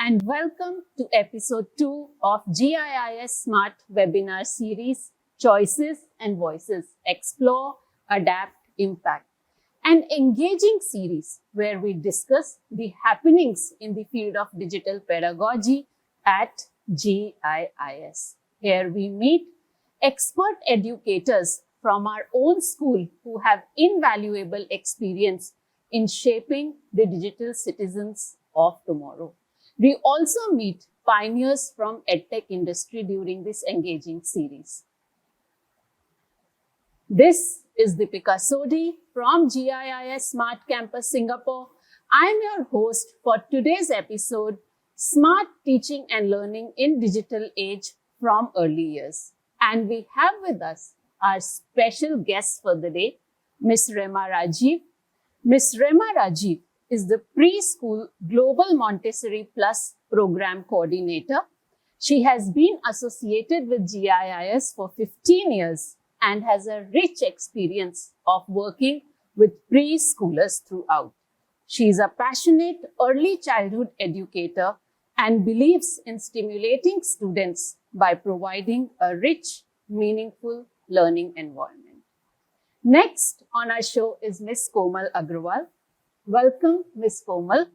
and welcome to episode 2 of GIIS SMART Webinar Series, Choices and Voices, Explore, Adapt, Impact. An engaging series where we discuss the happenings in the field of digital pedagogy at GIIS. Here we meet expert educators from our own school who have invaluable experience in shaping the digital citizens of tomorrow. We also meet pioneers from EdTech industry during this engaging series. This is Deepika Sodhi from GIIS SMART Campus, Singapore. I'm your host for today's episode, Smart Teaching and Learning in Digital Age from Early Years. And we have with us our special guest for the day, Ms. Rema Rajiv. Ms. Rema Rajiv is the Preschool Global Montessori Plus Program Coordinator. She has been associated with GIIS for 15 years and has a rich experience of working with preschoolers throughout. She is a passionate early childhood educator and believes in stimulating students by providing a rich, meaningful learning environment. Next on our show is Ms. Komal Agrawal. Welcome, Ms. Komal.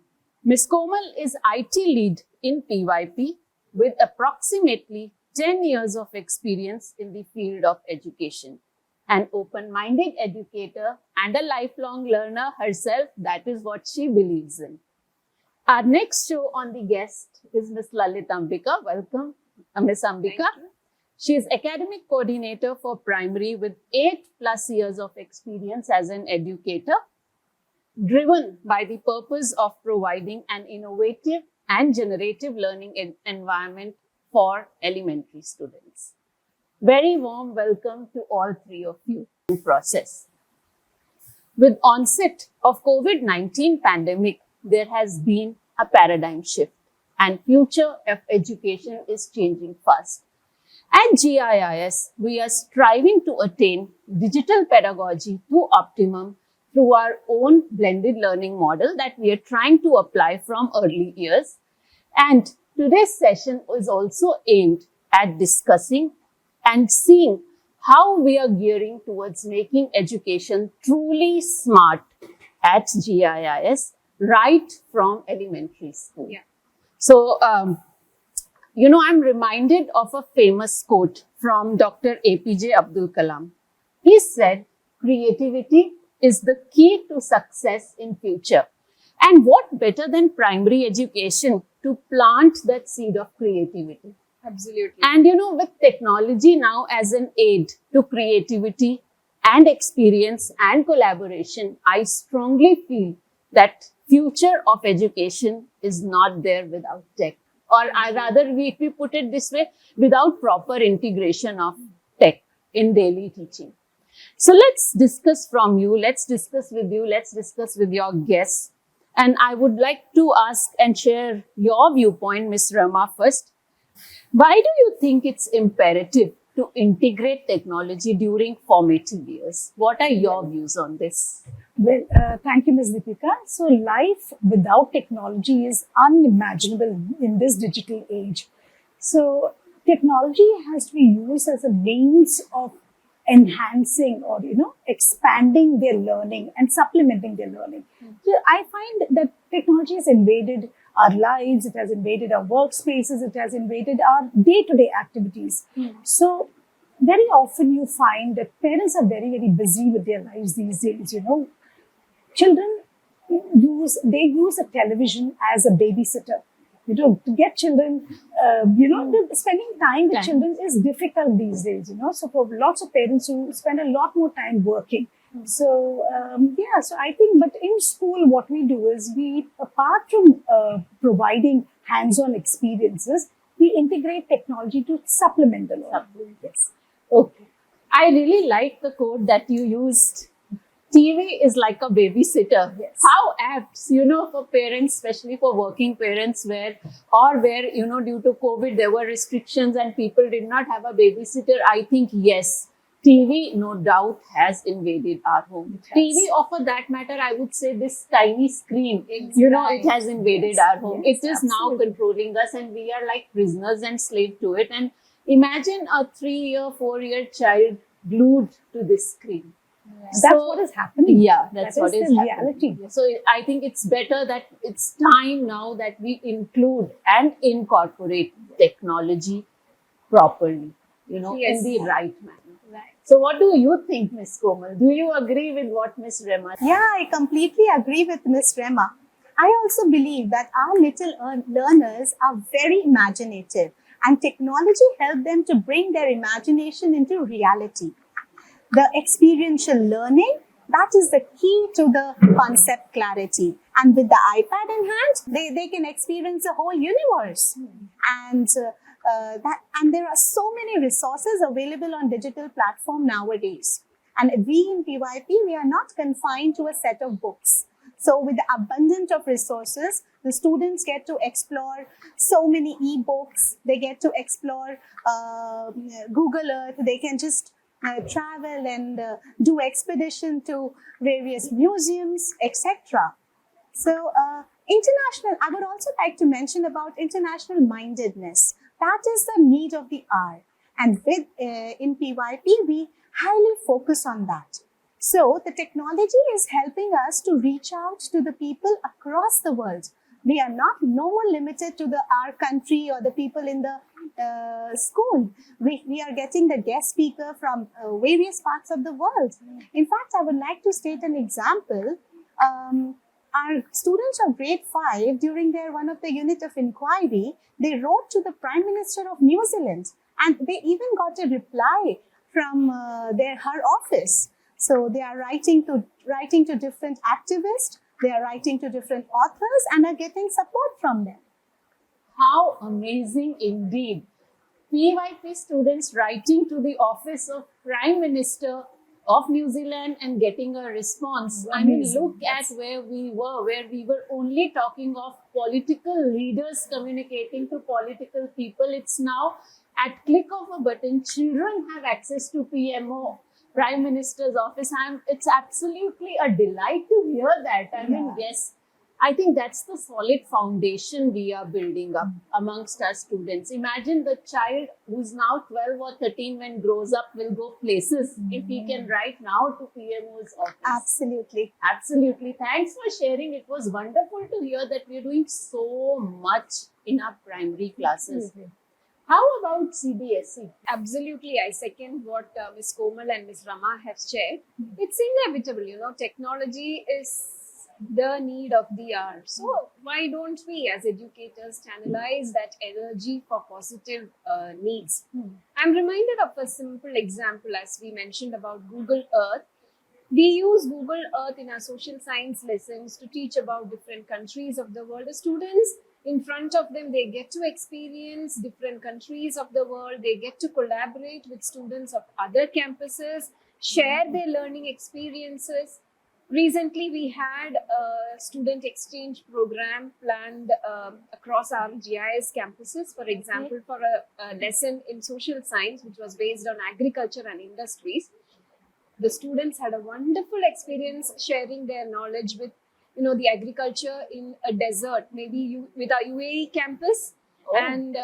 Ms. Komal is IT lead in PYP with approximately 10 years of experience in the field of education. An open-minded educator and a lifelong learner herself, that is what she believes in. Our next show on the guest is Ms. Lalit Ambika. Welcome, Ms. Ambika. She is academic coordinator for primary with 8+ years of experience as an educator, driven by the purpose of providing an innovative and generative learning environment for elementary students. Very warm welcome to all three of you in process. With onset of COVID-19 pandemic, there has been a paradigm shift and future of education is changing fast. At GIIS, we are striving to attain digital pedagogy to optimum through our own blended learning model that we are trying to apply from early years. And today's session is also aimed at discussing and seeing how we are gearing towards making education truly smart at GIIS right from elementary school. Yeah. So, I'm reminded of a famous quote from Dr. APJ Abdul Kalam. He said, creativity is the key to success in future. And what better than primary education to plant that seed of creativity? Absolutely. And with technology now as an aid to creativity and experience and collaboration, I strongly feel that future of education is not there without tech. Or if we put it this way, without proper integration of tech in daily teaching. So let's discuss from you, let's discuss with you, let's discuss with your guests. And I would like to ask and share your viewpoint, Ms. Rema, first. Why do you think it's imperative to integrate technology during formative years? What are your views on this? Well, thank you, Ms. Deepika. So life without technology is unimaginable in this digital age. So technology has to be used as a means of enhancing or, expanding their learning and supplementing their learning. So I find that technology has invaded our lives, it has invaded our workspaces, it has invaded our day-to-day activities. So very often you find that parents are very, very busy with their lives these days, Children use a television as a babysitter. To get children, spending time with children is difficult these days, So for lots of parents who spend a lot more time working. So, so I think, but in school, what we do is apart from providing hands-on experiences, we integrate technology to supplement the learning. Yes. Okay. I really like the quote that you used. TV is like a babysitter. Yes. How apt, for parents, especially for working parents where, due to COVID, there were restrictions and people did not have a babysitter. I think, yes, TV, no doubt, has invaded our home. It has. TV, or for that matter, I would say this tiny screen, you know, it has invaded our home. Yes, It is now absolutely. controlling us, and we are like prisoners and slave to it. And imagine a 3-year, 4-year child glued to this screen. That's what is happening. Yeah, that's That what is is the happening. reality. So I think it's better that it's time now that we include and incorporate technology properly, you know, Yes. in the right manner. Right. So what do you think, Miss Komal? Do you agree with what Miss Rema? Yeah, I completely agree with Miss Rema. I also believe that our little learners are very imaginative, and technology helps them to bring their imagination into reality. The experiential learning, that is the key to the concept clarity. And with the iPad in hand, they can experience a whole universe. And there are so many resources available on digital platform nowadays. And we in PYP, we are not confined to a set of books. So with the abundance of resources, the students get to explore so many ebooks. They get to explore Google Earth. They can just travel and do expedition to various museums, etc. So I would also like to mention about international mindedness. That is the need of the hour. And with in PYP, we highly focus on that. So the technology is helping us to reach out to the people across the world. We are no more limited to our country or the people in the school. We are getting the guest speaker from various parts of the world. In fact, I would like to state an example. Our students of grade 5, during one of the unit of inquiry, they wrote to the Prime Minister of New Zealand, and they even got a reply from her office. So they are writing to different activists, they are writing to different authors, and are getting support from them. How amazing indeed. PYP students writing to the office of Prime Minister of New Zealand and getting a response. I mean, look at where we were only talking of political leaders communicating to political people. It's now at click of a button, children have access to PMO, Prime Minister's office. It's absolutely a delight to hear that. I mean, yes, I think that's the solid foundation we are building up amongst our students. Imagine the child who's now 12 or 13 when grows up will go places if he can write now to PMO's office. Absolutely. Absolutely. Thanks for sharing. It was wonderful to hear that we're doing so much in our primary classes. How about CBSE? Absolutely, I second what Ms. Komal and Ms. Rama have shared. It's inevitable, technology is the need of the hour. So why don't we as educators channelize that energy for positive needs? I'm reminded of a simple example as we mentioned about Google Earth. We use Google Earth in our social science lessons to teach about different countries of the world. The students, in front of them, they get to experience different countries of the world. They get to collaborate with students of other campuses, share their learning experiences. Recently, we had a student exchange program planned across our GIIS campuses. For example, for a lesson in social science, which was based on agriculture and industries. The students had a wonderful experience sharing their knowledge with, the agriculture in a desert, maybe with our UAE campus and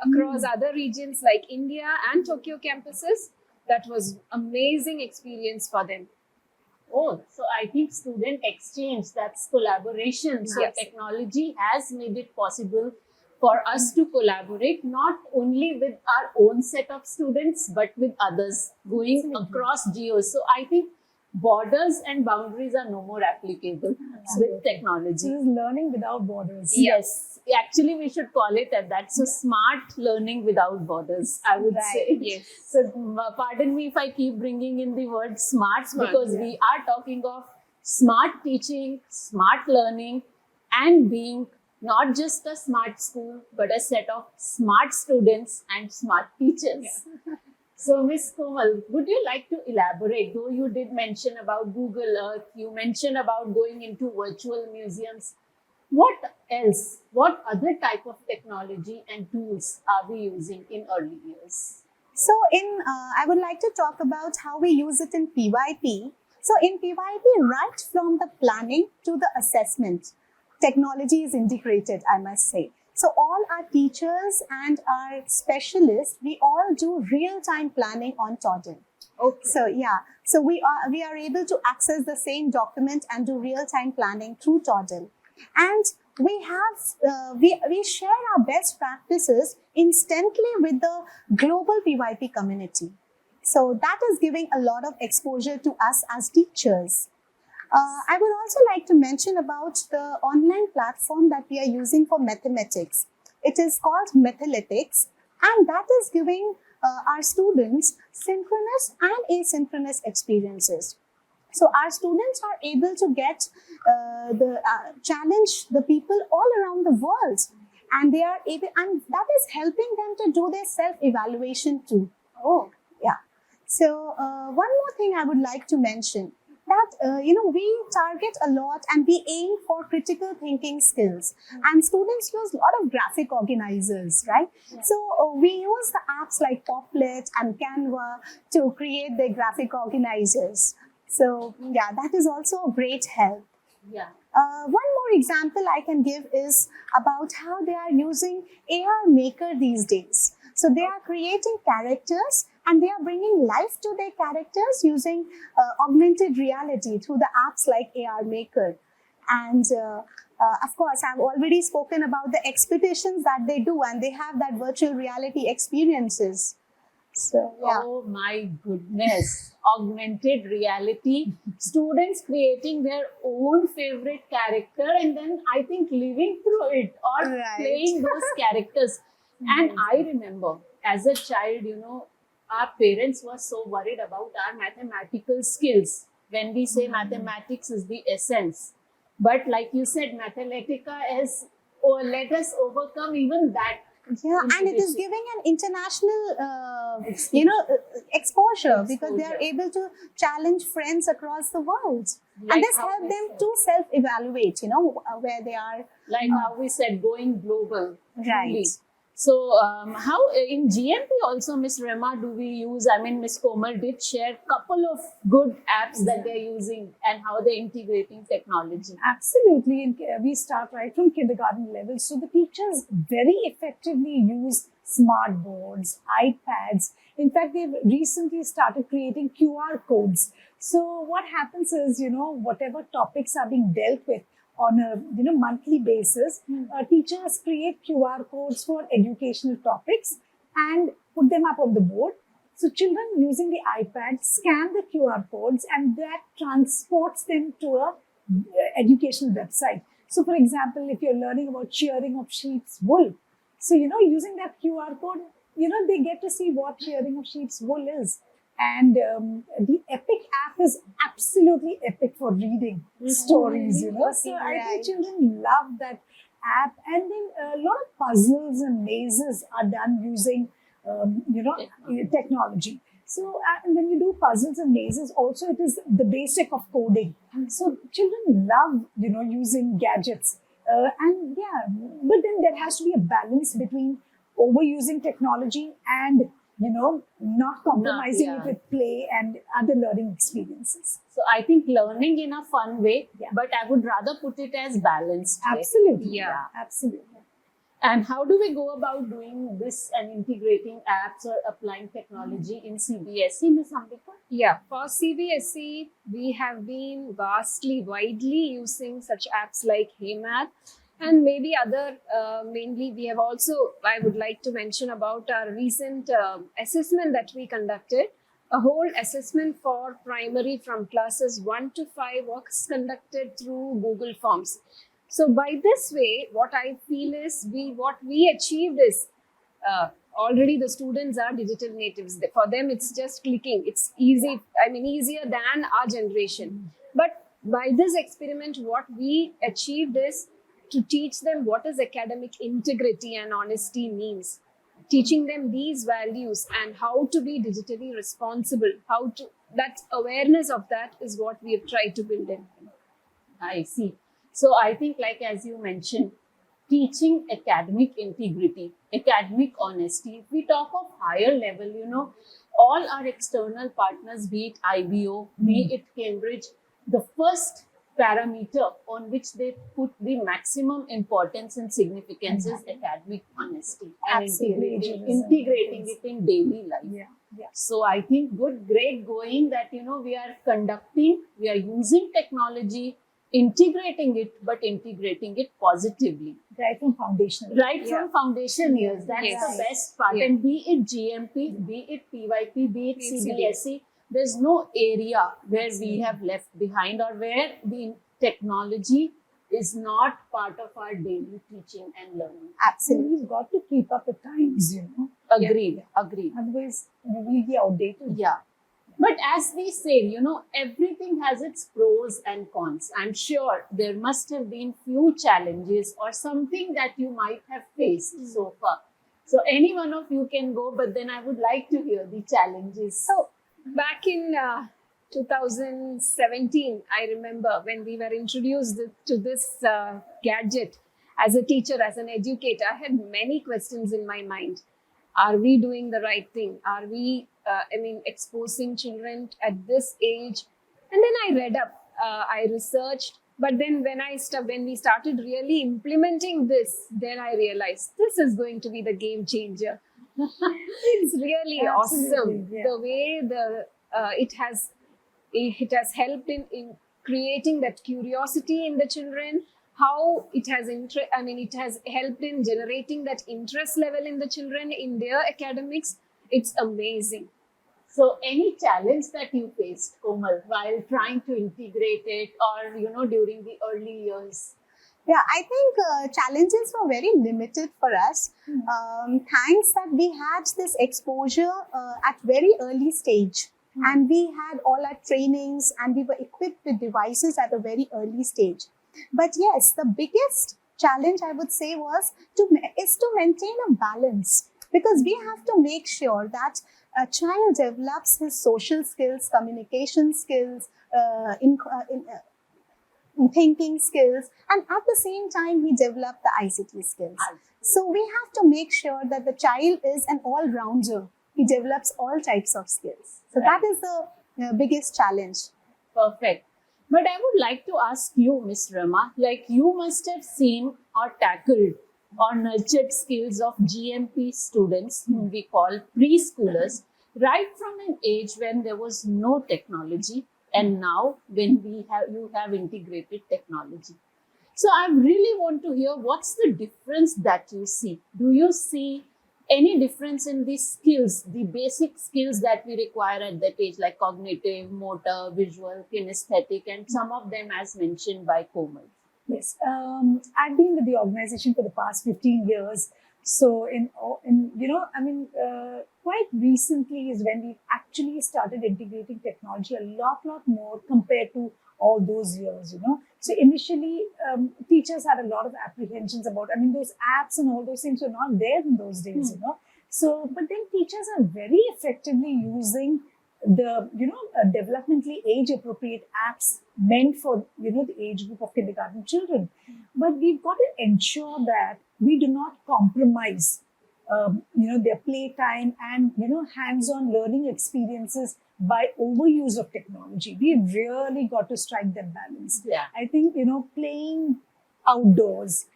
across other regions like India and Tokyo campuses. That was amazing experience for them. Oh, so I think student exchange, that's collaboration. So Yes. technology has made it possible for us to collaborate not only with our own set of students, but with others going across geos. So I think borders and boundaries are no more applicable with technology. This is learning without borders. Yes, actually we should call it at that. So smart learning without borders, I would say. Yes. So pardon me if I keep bringing in the word smart because we are talking of smart teaching, smart learning, and being not just a smart school, but a set of smart students and smart teachers. So, Ms. Komal, would you like to elaborate? Though you did mention about Google Earth, you mentioned about going into virtual museums. What else? What other type of technology and tools are we using in early years? So I would like to talk about how we use it in PYP. So in PYP, right from the planning to the assessment, technology is integrated, I must say. So all our teachers and our specialists, we all do real-time planning on Toddle. Okay. So yeah, so we are able to access the same document and do real-time planning through Toddle. And we have we share our best practices instantly with the global PYP community. So that is giving a lot of exposure to us as teachers. I would also like to mention about the online platform that we are using for mathematics. It is called Mathalytics, and that is giving our students synchronous and asynchronous experiences. So our students are able to get challenge the people all around the world, and they are able, and that is helping them to do their self-evaluation too. Oh, yeah. So one more thing I would like to mention that we target a lot and we aim for critical thinking skills, and students use a lot of graphic organizers, right? Yeah. So we use the apps like Poplet and Canva to create the graphic organizers. So yeah, that is also a great help. Yeah. One more example I can give is about how they are using AR Maker these days. So they are creating characters and they are bringing life to their characters using augmented reality through the apps like AR Maker. And of course, I've already spoken about the expeditions that they do, and they have that virtual reality experiences. So, yeah. Oh my goodness. Augmented reality. Students creating their own favorite character and then I think living through it or Right. playing those characters. And I remember as a child, our parents were so worried about our mathematical skills. When we say mathematics is the essence. But like you said, Mathematica is, let us overcome even that. Yeah, and it is giving an international, exposure because they are able to challenge friends across the world. Like and this how helps we them said. to self-evaluate, where they are. Like how we said, going global. Right. Truly. So how in GMP also, Miss Rema, do we use, Miss Komal did share a couple of good apps that they're using and how they're integrating technology. Absolutely. And we start right from kindergarten level. So the teachers very effectively use smart boards, iPads. In fact, they've recently started creating QR codes. So what happens is, whatever topics are being dealt with on a monthly basis, teachers create QR codes for educational topics and put them up on the board. So children using the iPad scan the QR codes and that transports them to a educational website. So for example, if you're learning about shearing of sheep's wool, so using that QR code, they get to see what shearing of sheep's wool is. And the Epic app is absolutely epic for reading stories, So I think children love that app. And then a lot of puzzles and mazes are done using, technology. So and when you do puzzles and mazes, also it is the basic of coding. So children love, using gadgets. And yeah, but then there has to be a balance between overusing technology and not compromising it with play and other learning experiences. So I think learning in a fun way, Yeah. but I would rather put it as balanced way. Absolutely. Yeah. Absolutely. And how do we go about doing this and integrating apps or applying technology in CBSE, Ms. Ambika? yeah. For CBSE, we have been widely using such apps like HeyMath. And maybe other, mainly we have also, I would like to mention about our recent assessment that we conducted. A whole assessment for primary from classes 1 to 5 was conducted through Google Forms. So by this way, what I feel is what we achieved is already the students are digital natives. For them, it's just clicking. It's easy, easier than our generation. But by this experiment, what we achieved is to teach them what is academic integrity and honesty means, teaching them these values and how to be digitally responsible, that awareness of that is what we have tried to build in. I see. So I think, like as you mentioned, teaching academic integrity, academic honesty. If we talk of higher level, all our external partners, be it IBO, be it Cambridge, the first parameter on which they put the maximum importance and significance is academic honesty and Absolutely. integrating it in daily life. Yeah. So I think great going that, we are using technology, integrating it, but integrating it positively. Right from foundational. Right from foundation years. That's Yes. the best part. Yeah. And be it GMP, be it PYP, be it CBSE, there's no area where we have left behind or where the technology is not part of our daily teaching and learning. So Absolutely. we've got to keep up with times, Agreed. Otherwise, we'll be outdated. Yeah. But as we say, everything has its pros and cons. I'm sure there must have been few challenges or something that you might have faced so far. So any one of you can go, but then I would like to hear the challenges. So back in 2017, I remember when we were introduced to this gadget as a teacher, as an educator, I had many questions in my mind. Are we doing the right thing? Are we, exposing children at this age? And then I read up, I researched, but then when we started really implementing this, then I realized this is going to be the game changer. It's really awesome Yeah. the way it has helped in creating that curiosity in the children. How it has it has helped in generating that interest level in the children in their academics. It's amazing. So any challenge that you faced, Komal, while trying to integrate it or, during the early years? Yeah, I think challenges were very limited for us. Thanks that we had this exposure at very early stage. And we had all our trainings and we were equipped with devices at a very early stage. But yes, the biggest challenge I would say is to maintain a balance, because we have to make sure that a child develops his social skills, communication skills, thinking skills, and at the same time he developed the ICT skills. So we have to make sure that the child is an all-rounder. He develops all types of skills. So that is the biggest challenge. Perfect. But I would like to ask you, Ms. Rama, like you must have seen or tackled or nurtured skills of GMP students, whom we call preschoolers, right from an age when there was no technology, and now when you have integrated technology. So I really want to hear what's the difference that you see. Do you see any difference in the skills, the basic skills that we require at that age, like cognitive, motor, visual, kinesthetic, and some of them as mentioned by Komal? Yes, I've been with the organization for the past 15 years. So quite recently is when we actually started integrating technology a lot more compared to all those years, So initially, teachers had a lot of apprehensions about, those apps and all those things were not there in those days, So, but then teachers are very effectively using the, developmentally age-appropriate apps meant for, the age group of kindergarten children. But we've got to ensure that we do not compromise, their playtime and, hands-on learning experiences by overuse of technology. We've really got to strike that balance. Yeah. I think, playing outdoors,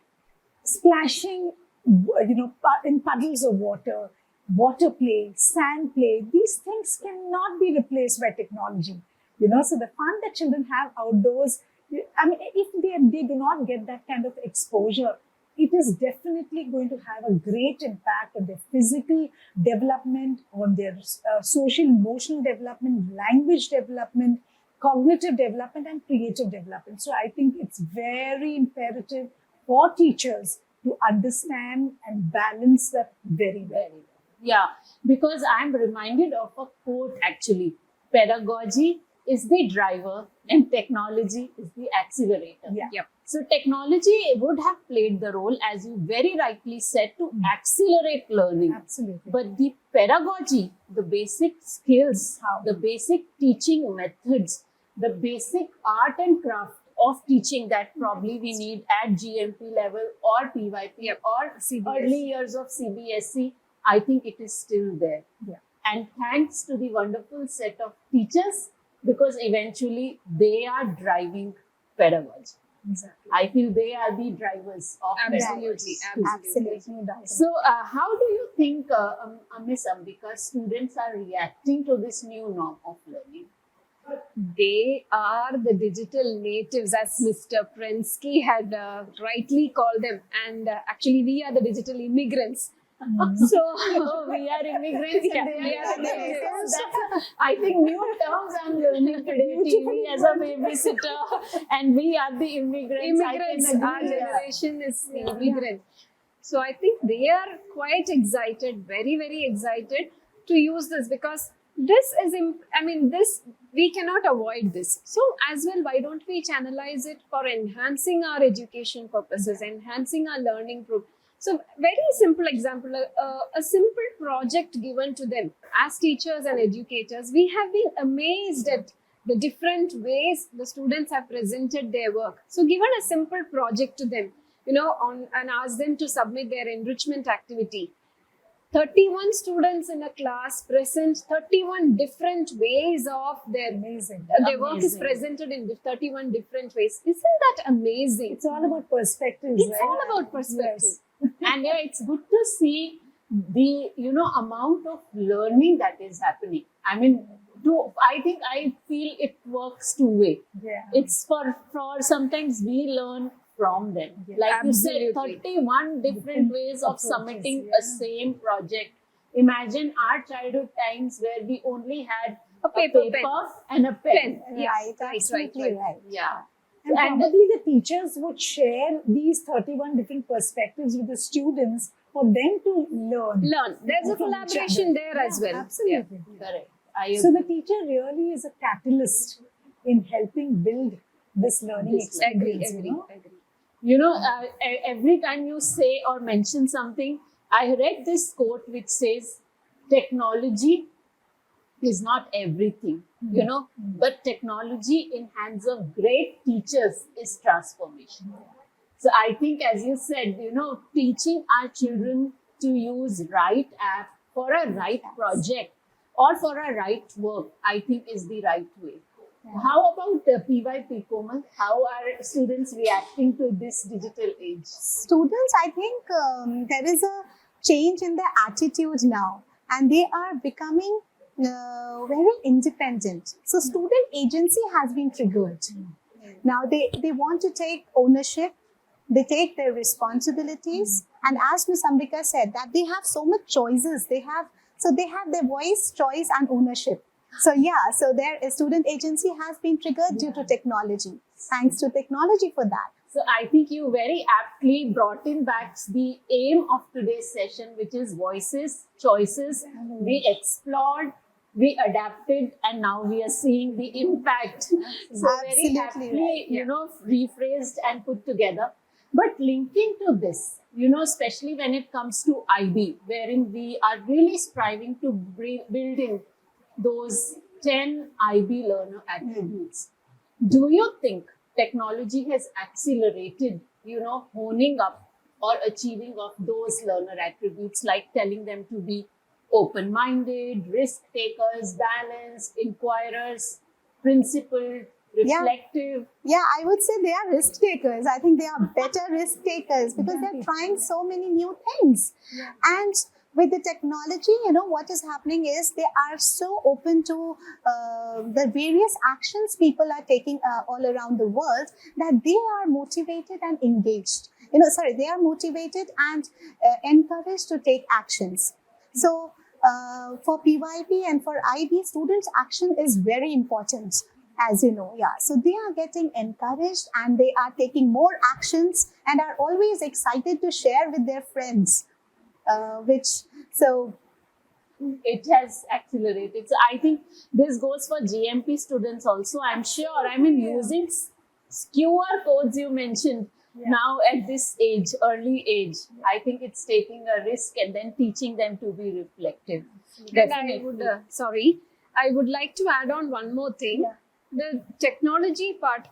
splashing, in puddles of water, water play, sand play, these things cannot be replaced by technology. So the fun that children have outdoors, if they do not get that kind of exposure, it is definitely going to have a great impact on their physical development, on their social, emotional development, language development, cognitive development, and creative development. So I think it's very imperative for teachers to understand and balance that very well. Yeah, because I'm reminded of a quote actually. Pedagogy is the driver and technology is the accelerator. Yeah. Yep. So technology would have played the role, as you very rightly said, to accelerate learning. Absolutely. But the pedagogy, the basic skills, the basic teaching methods, the basic art and craft of teaching that probably we need at GMP level or PYP or CBSE. early years of CBSE, I think it is still there. Yeah. And thanks to the wonderful set of teachers, because eventually they are driving pedagogy. Exactly. I feel they are the drivers of Absolutely, pedagogy. Absolutely. No doubt. So, how do you think, Miss Ambika, students are reacting to this new norm of learning? They are the digital natives, as Mr. Prensky had rightly called them. And actually, we are the digital immigrants. So, We are immigrants Yeah, and we they are are the the natives. natives. I think new terms I'm learning today. TV as a babysitter, and we are the immigrants. immigrants, I can our agree, yeah. generation is the immigrant. So I think they are quite excited, very, very excited to use this, because this is, this, we cannot avoid this. So as well, why don't we channelize it for enhancing our education purposes, enhancing our learning group. So very simple example, a simple project given to them. As teachers and educators, we have been amazed at the different ways the students have presented their work. So given a simple project to them, and ask them to submit their enrichment activity. 31 students in a class present 31 different ways of their Amazing. their work is Amazing. presented in 31 different ways. Isn't that amazing? It's all about perspectives. It's right? all about perspective. Yes. And yeah, it's good to see the amount of learning that is happening. I feel it works two way. Yeah. It's for sometimes we learn from them. Like you said, Absolutely. 31 different ways of approaches, submitting yeah. a same project. Imagine our childhood times where we only had A paper pen. and a pen. Yeah, Right, right, absolutely right. Yeah. And And- probably the teachers would share these 31 different perspectives with the students for them to learn. There's a from each collaboration other. there as well. Absolutely. Correct. I So agree. the teacher really is a catalyst in helping build this learning This experience. Agree. Every time you say or mention something, I read this quote which says, technology is not everything, but technology in hands of great teachers is transformation. So I think, as you said, teaching our children to use right app for a right project or for a right work, I think is the right way. How about PYP, Komal? How are students reacting to this digital age? Students, I think there is a change in their attitude now, and they are becoming very independent. So student agency has been triggered. Now they want to take ownership, they take their responsibilities, and as Ms. Ambika said, that they have so much choices. They have their voice, choice, and ownership. So their student agency has been triggered due to technology. Thanks to technology for that. So I think you very aptly brought in back the aim of today's session, which is voices, choices. We explored, we adapted, and now we are seeing the impact. So very Absolutely aptly, rephrased and put together. But linking to this, especially when it comes to IB, wherein we are really striving to build in those 10 IB learner attributes. Do you think technology has accelerated, honing up or achieving of those learner attributes, like telling them to be open-minded, risk-takers, balanced, inquirers, principled, reflective? Yeah, I would say they are risk takers. I think they are better risk takers because they're trying so many new things. And with the technology, what is happening is they are so open to the various actions people are taking all around the world that they are motivated and engaged. They are motivated and encouraged to take actions. So for PYP and for IB, students' action is very important, as you know. So they are getting encouraged and they are taking more actions and are always excited to share with their friends. It has accelerated. So I think this goes for GMP students also. I'm sure. Using QR codes you mentioned now at this age, early age, I think it's taking a risk and then teaching them to be reflective. And I would like to add on one more thing. the technology part,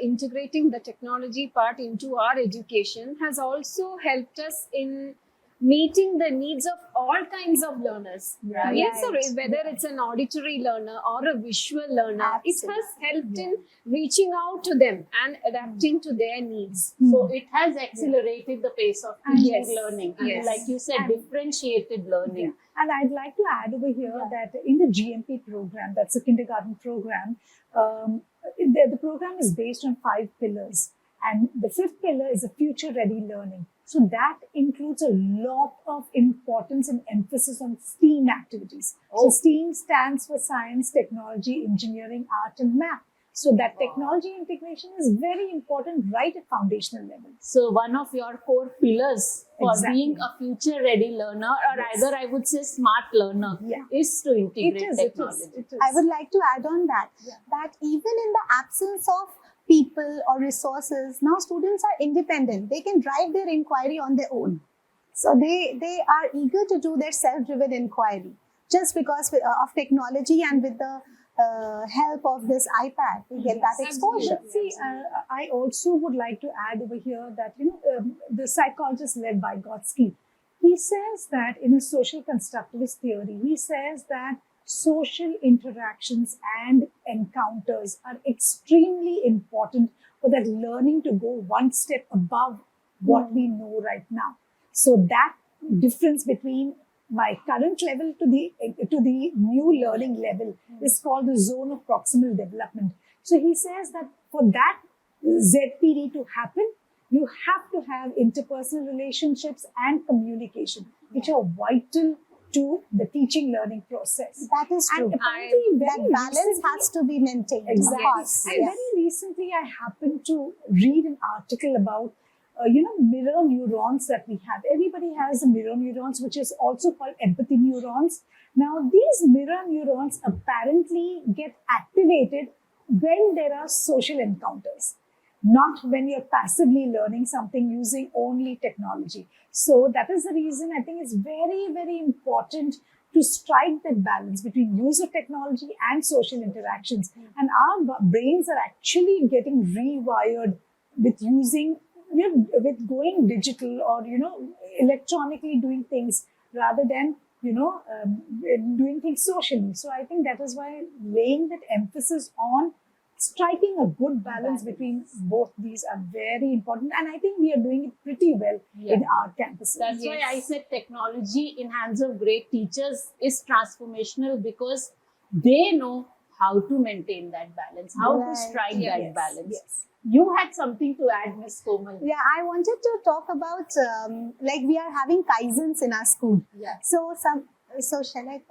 integrating the technology part into our education has also helped us in meeting the needs of all kinds of learners. Right. Yes, or whether it's an auditory learner or a visual learner, it has helped in reaching out to them and adapting to their needs. So it has accelerated the pace of teaching Yes. learning. And Yes. like you said, differentiated learning. And I'd like to add over here that in the GMP program, that's a kindergarten program, the program is based on 5 pillars. And the 5th pillar is a future-ready learning. So that includes a lot of importance and emphasis on STEAM activities. So STEAM stands for science, technology, engineering, art, and math. So that technology integration is very important right at foundational level. So one of your core pillars for Exactly. being a future-ready learner, or either I would say smart learner, is to integrate technology. It is. I would like to add on that, that even in the absence of people or resources, now students are independent. They can drive their inquiry on their own. So they are eager to do their self-driven inquiry just because of technology, and with the help of this iPad, we get that exposure. See, I also would like to add over here that, the psychologist led by Gotsky, he says that in a social constructivist theory, he says that social interactions and encounters are extremely important for that learning to go one step above what we know right now. So that difference between my current level to the new learning level is called the zone of proximal development. So he says that for that ZPD to happen, you have to have interpersonal relationships and communication, which are vital to the teaching learning process. That is true. And apparently That balance has to be maintained. Exactly. Of course. And very recently, I happened to read an article about, mirror neurons that we have. Everybody has mirror neurons, which is also called empathy neurons. Now, these mirror neurons apparently get activated when there are social encounters, not when you're passively learning something using only technology. So that is the reason I think it's very, very important to strike that balance between use of technology and social interactions. And our brains are actually getting rewired with using, with going digital or, electronically doing things rather than, doing things socially. So I think that is why laying that emphasis on striking a good balance between both these are very important. And I think we are doing it pretty well in our campuses. That's why I said technology in hands of great teachers is transformational, because they know how to maintain that balance, how to strike that balance. Yes. You had something to add, Ms. Komal. Yeah, I wanted to talk about, we are having Kaizens in our school. Yeah. So shall I?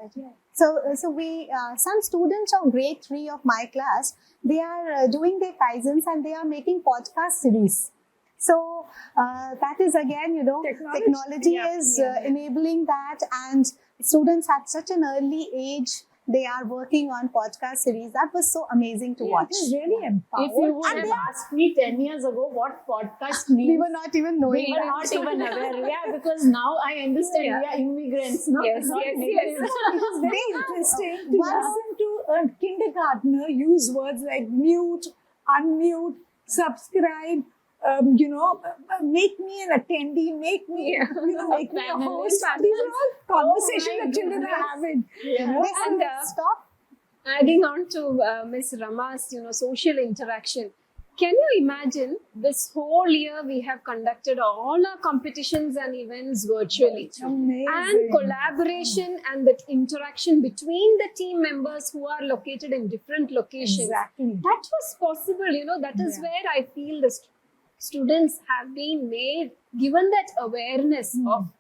So we, some students of grade 3 of my class, they are doing their Kaizens and they are making podcast series. So that is again, technology is enabling that, and students at such an early age, they are working on podcast series. That was so amazing to watch. It is really empowering. If you would have asked me 10 years ago what podcast means, We were not even knowing. we were not even aware. Yeah, because now I understand we are immigrants, no? Yes, Not yes, natives. It is very interesting to listen to a kindergartner use words like mute, unmute, subscribe, make me an attendee, make me, make me a host. These are all conversations that children are having. And Stop. adding on to Ms. Rama's, social interaction. Can you imagine this whole year we have conducted all our competitions and events virtually? Amazing. And collaboration and the interaction between the team members who are located in different locations. Exactly. That was possible, that is where I feel the students have been given that awareness of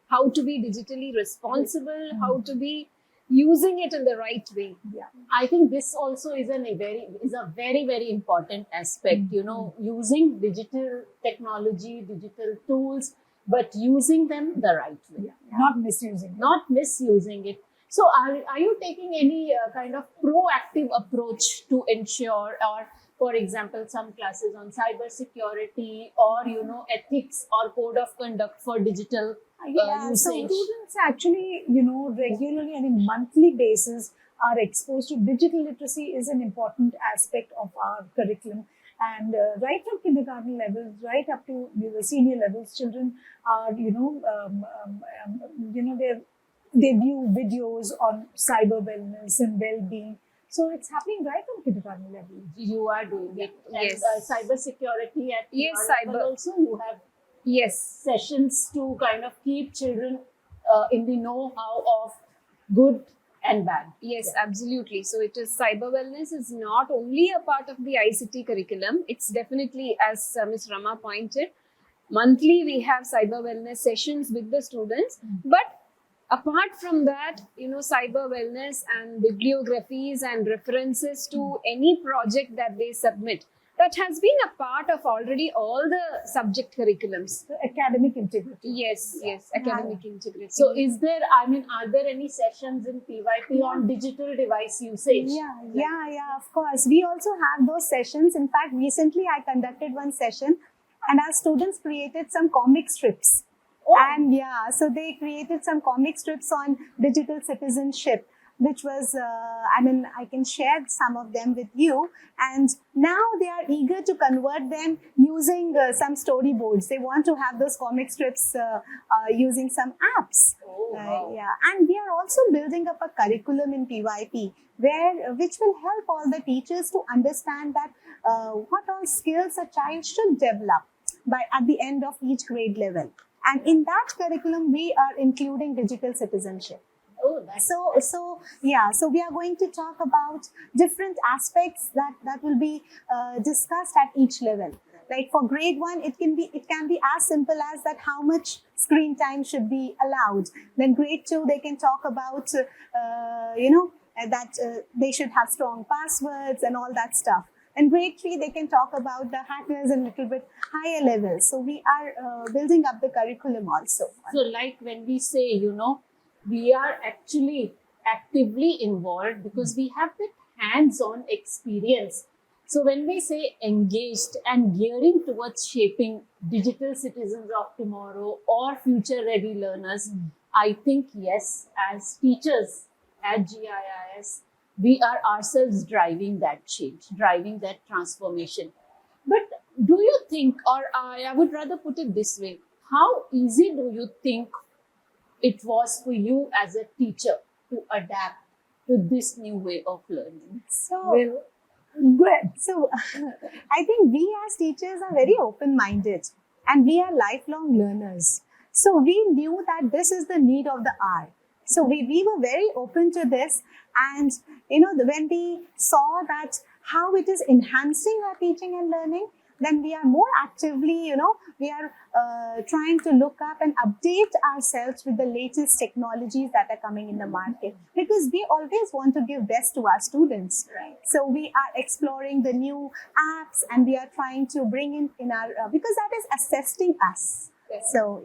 how to be digitally responsible, how to be using it in the right way. Yeah. I think this also is a very, very important aspect, using digital technology, digital tools, but using them the right way. Not misusing. Not misusing it. So are you taking any kind of proactive approach to ensure, or for example, some classes on cyber security or, ethics or code of conduct for digital So usage? students actually, regularly and in monthly basis are exposed to digital literacy is an important aspect of our curriculum. And right from kindergarten levels, right up to the senior levels, children are, they view videos on cyber wellness and well-being. So it's happening right from kindergarten level. You are doing it. Yes. And cyber security at Yes, your level cyber. also, you have Yes. sessions to kind of keep children in the know-how of good and bad. Yes, absolutely. So it is cyber wellness is not only a part of the ICT curriculum. It's definitely, as Ms. Rama pointed, monthly we have cyber wellness sessions with the students. But apart from that, cyber wellness and bibliographies and references to any project that they submit, that has been a part of already all the subject curriculums. The academic integrity. Yes, academic integrity. So are there any sessions in PYP on digital device usage? Yeah, of course. We also have those sessions. In fact, recently I conducted one session and our students created some comic strips. Oh. And so they created some comic strips on digital citizenship, which was, I can share some of them with you. And now they are eager to convert them using some storyboards. They want to have those comic strips using some apps. Oh, wow. And we are also building up a curriculum in PYP which will help all the teachers to understand that what all skills a child should develop at the end of each grade level. And in that curriculum, we are including digital citizenship. Oh, that's So we are going to talk about different aspects that will be discussed at each level. Like for grade 1, it can be as simple as that how much screen time should be allowed. Then grade 2, they can talk about that they should have strong passwords and all that stuff. And grade 3, they can talk about the hackers and a little bit higher levels. So we are building up the curriculum also. So like when we say, we are actually actively involved because we have that hands-on experience. So when we say engaged and gearing towards shaping digital citizens of tomorrow or future-ready learners, I think yes, as teachers at GIIS, we are ourselves driving that change, driving that transformation. But do you think, or I would rather put it this way, how easy do you think it was for you as a teacher to adapt to this new way of learning? So I think we as teachers are very open-minded and we are lifelong learners. So we knew that this is the need of the hour. So we were very open to this. And, when we saw that how it is enhancing our teaching and learning, then we are more actively, we are trying to look up and update ourselves with the latest technologies that are coming in the market, because we always want to give best to our students. Right. So we are exploring the new apps and we are trying to bring in our, because that is assisting us. Yes. So,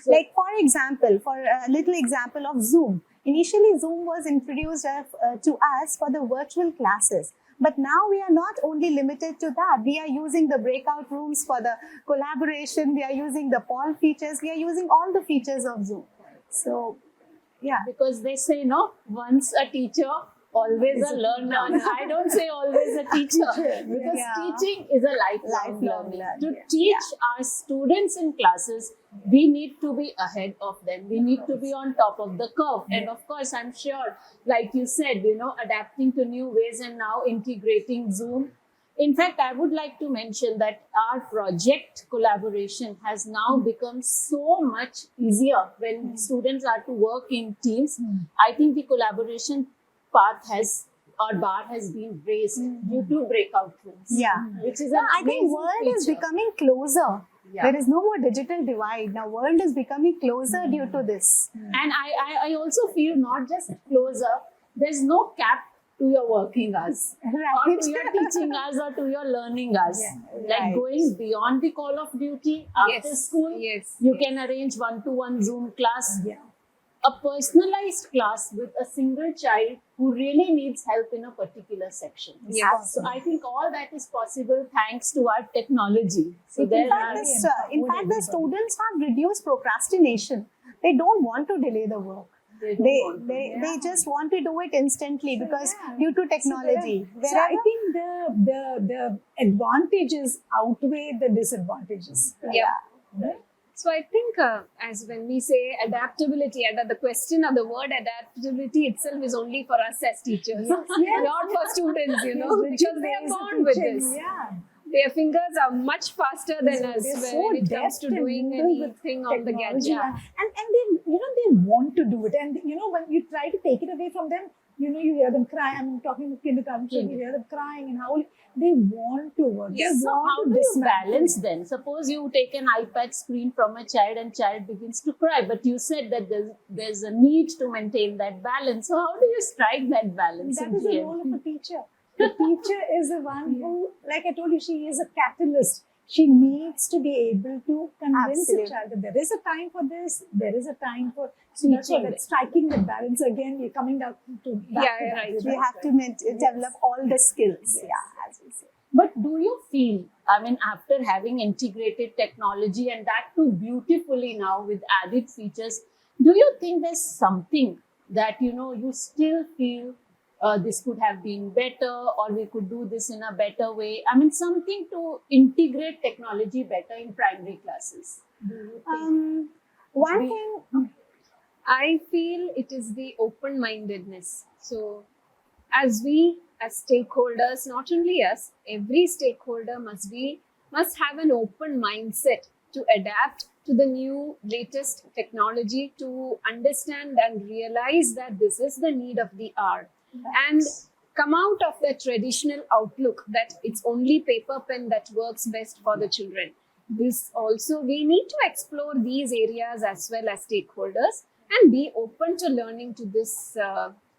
like for example, for a little example of Zoom. Initially, Zoom was introduced to us for the virtual classes. But now we are not only limited to that. We are using the breakout rooms for the collaboration. We are using the poll features. We are using all the features of Zoom. So, Because they say, once a teacher, always a learner. I don't say always a teacher, because teaching is a lifelong learning. To teach our students in classes, we need to be ahead of them. We need to be on top of the curve. And of course, I'm sure, like you said, adapting to new ways and now integrating Zoom. In fact, I would like to mention that our project collaboration has now become so much easier when students are to work in teams. I think the collaboration bar has been raised due to breakout rooms. Which is I think world is becoming closer. There is no more digital divide. Now world is becoming closer due to this. And I also feel not just closer, there's no cap to your working hours, or to your teaching hours, or to your learning hours. Like going beyond the call of duty after school, you can arrange one-to-one Zoom class. A personalized class with a single child who really needs help in a particular section. So I think all that is possible thanks to our technology. So in fact, the students have reduced procrastination. They don't want to delay the work. They just want to do it instantly because due to technology. So I think the advantages outweigh the disadvantages. Yeah. Right? So I think as when we say adaptability, the question or the word adaptability itself is only for us as teachers, not for students, because they are born with this. Yeah. Their fingers are much faster than us when it comes to deft doing and anything on the technology. gadget. And they want to do it. And when you try to take it away from them, you hear them cry. I'm talking to kindergarten children, you hear them crying and howling. They want to work. Yeah. They So want how to do you dismantle. balance then? Suppose you take an iPad screen from a child and child begins to cry, but you said that there's a need to maintain that balance. So how do you strike that balance? That in is the GMP? role of a teacher. The teacher is the one who, like I told you, she is a catalyst. She needs to be able to convince Absolutely. a child that there is a time for this, there is a time for. So that's why Teaching that striking the balance again. We're coming down to back Yeah, to that, right. We have to develop all the skills. Yeah, as we say. But do you feel, after having integrated technology and that too beautifully now with added features, do you think there's something that, you still feel this could have been better or we could do this in a better way? Something to integrate technology better in primary classes. Do you think? One thing. I feel it is the open-mindedness. So as we, as stakeholders, not only us, every stakeholder must have an open mindset to adapt to the new latest technology, to understand and realize that this is the need of the hour, and come out of the traditional outlook that it's only paper pen that works best for the children. This also, we need to explore these areas as well as stakeholders and be open to learning to this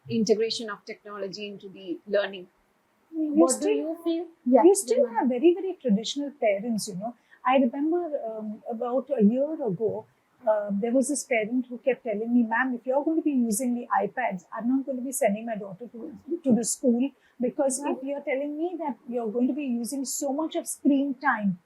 integration of technology into the learning. What do you feel? You still have very, very traditional parents, I remember about a year ago, there was this parent who kept telling me, ma'am, if you're going to be using the iPads, I'm not going to be sending my daughter to the school, because if you're telling me that you're going to be using so much of screen time,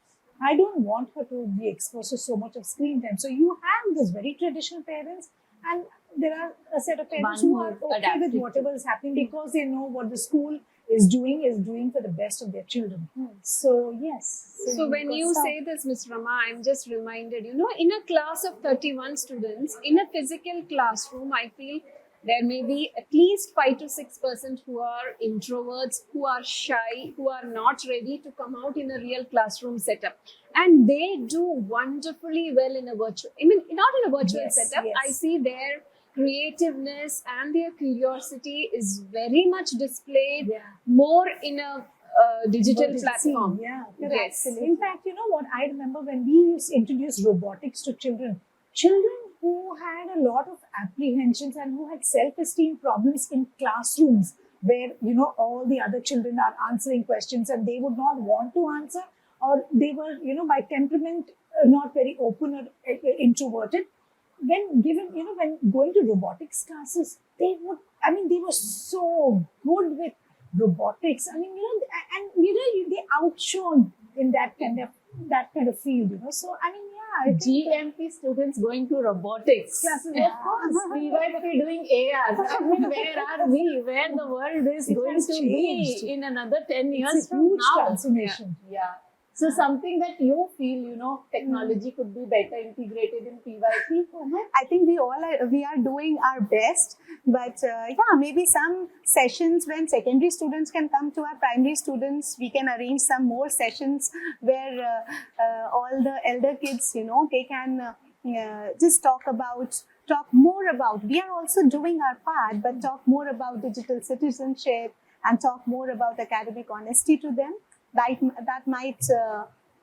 I don't want her to be exposed to so much of screen time. So you have those very traditional parents, and there are a set of parents who are okay with whatever is happening because they know what the school is doing for the best of their children. So yes. So when you say this, Ms. Rama, I'm just reminded, in a class of 31 students, in a physical classroom, I feel there may be at least 5 to 6% who are introverts, who are shy, who are not ready to come out in a real classroom setup. And they do wonderfully well in a virtual, not in a virtual setup. Yes. I see their creativeness and their curiosity is very much displayed more in a digital platform. Yeah, yes. In fact, you know what? I remember when we used to introduce robotics to children who had a lot of apprehensions and who had self-esteem problems in classrooms where, all the other children are answering questions and they would not want to answer, or they were, by temperament, not very open or introverted. When going to robotics classes, they were so good with robotics. They outshone in that kind of field, So, I think GMP students going to robotics classes, of course. We might be doing AR. Where are we? Where the world is going to be in another 10 years It's a from huge now? transformation. Yeah. So something that you feel, technology could be better integrated in PYP? I think we are doing our best, but maybe some sessions when secondary students can come to our primary students, we can arrange some more sessions where all the elder kids, they can just talk more about. We are also doing our part, but talk more about digital citizenship and talk more about academic honesty to them. That might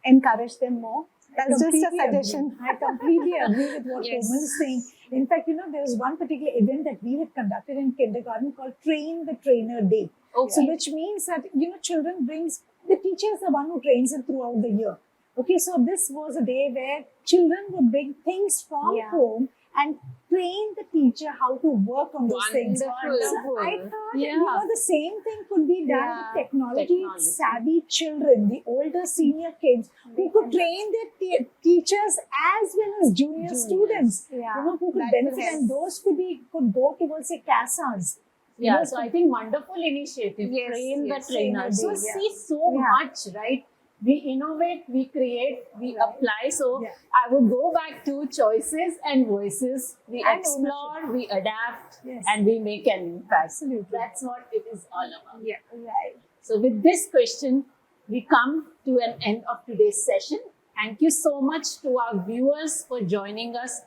encourage them more. That's just a suggestion. I completely agree with what Yes. Komal is saying. In fact, there was one particular event that we had conducted in kindergarten called Train the Trainer Day. Okay. So which means that, children the teacher is the one who trains them throughout the year. Okay, so this was a day where children would bring things from home and train the teacher how to work on those things. Wonderful. So I thought, Yeah. the same thing could be done Yeah. with technology savvy children, the older senior kids, who could train their teachers as well as junior students, Yeah. who could That benefit, will help. and those could go towards the CASAs. Yeah, so I think wonderful initiative. Yes, Train yes. the trainers. So Yeah. see so Yeah. much, right? We innovate, we create, we apply. So Yeah. I would go back to choices and voices. We And explore, we adapt, Yes. and we make an impact. Absolutely. That's what it is all about. Yeah. Right. So with this question, we come to an end of today's session. Thank you so much to our viewers for joining us,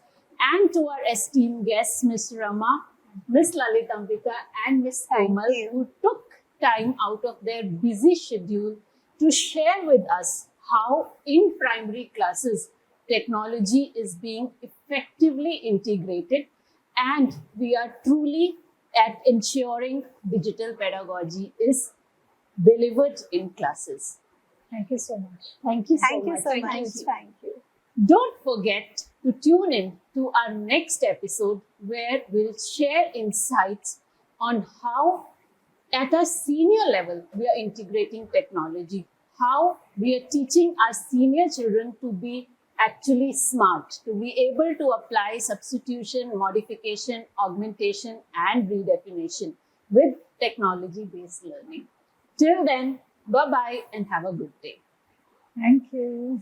and to our esteemed guests, Ms. Rama, Ms. Lalitambika, and Ms. Thank Komal, you. who took time out of their busy schedule to share with us how in primary classes technology is being effectively integrated, and we are truly at ensuring digital pedagogy is delivered in classes. Thank you so much. Thank you so Thank you much. so Thank much. you. Thank you. Don't forget to tune in to our next episode, where we'll share insights on how at a senior level we are integrating technology, how we are teaching our senior children to be actually smart, to be able to apply substitution, modification, augmentation, and redefinition with technology-based learning. Till then, bye-bye and have a good day. Thank you.